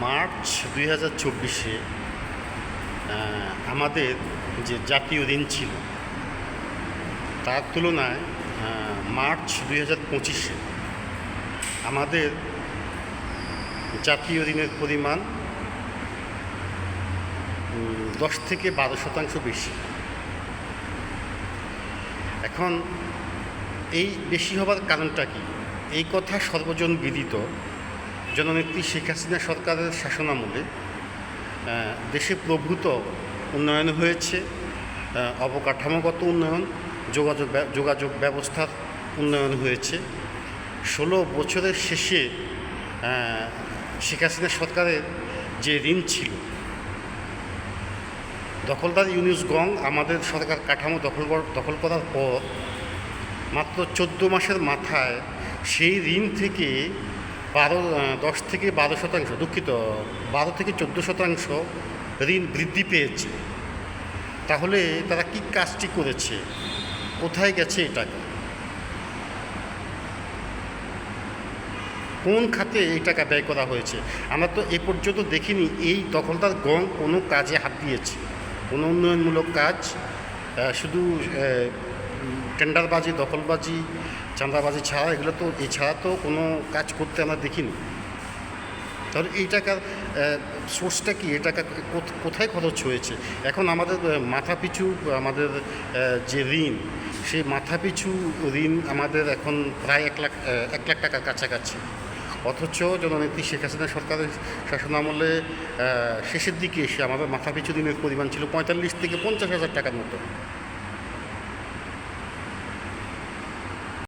March 2024-এ আমাদের যে জাতীয় ঋণ ছিল তার তুলনায় মার্চ 2025-এ আমাদের জাতীয় ঋণের পরিমাণ 10 থেকে 12% বেশি। এখন এই বেশি হবার কারণটা কি? এই কথা সর্বজন বিদিত। জননেত্রী শেখ হাসিনা সরকারের শাসনামলে দেশে প্রভূত উন্নয়ন হয়েছে, অবকাঠামোগত উন্নয়ন, যোগাযোগ ব্যবস্থার উন্নয়ন হয়েছে। 16 বছরের শেষে শেখ হাসিনা সরকারের যে ঋণ ছিল, দখলদার ইউনুস গং আমাদের সরকার কাঠামো দখল করার পর মাত্র 14 মাসের মাথায় সেই ঋণ থেকে 10 থেকে 12%, দুঃখিত 12 থেকে 14% ঋণ বৃদ্ধি পেয়েছে। তাহলে তারা কি কাজটি করেছে? কোথায় গেছে এই টাকা? কোন খাতে এই টাকা ব্যয় করা হয়েছে? আমরা তো এ পর্যন্ত দেখিনি এই দখলদার গং কোনো কাজে হাত দিয়েছে, কোনো উন্নয়নমূলক কাজ। শুধু টেন্ডারবাজি, দখলবাজি, চাঁদাবাজি ছাড়া এছাড়া তো কোনো কাজ করতে আমরা দেখিনি। তাহলে এই টাকার সোর্সটা কি? এই টাকা কোথায় খরচ হয়েছে? এখন আমাদের মাথাপিছু আমাদের যে ঋণ, সেই মাথাপিছু ঋণ আমাদের এখন প্রায় 1 লাখ টাকার কাছাকাছি। অথচ জননেত্রী শেখ হাসিনা সরকারের শাসনামলে শেষের দিকে এসে আমাদের মাথাপিছু ঋণের পরিমাণ ছিল 45 থেকে 50 হাজার টাকার মতো।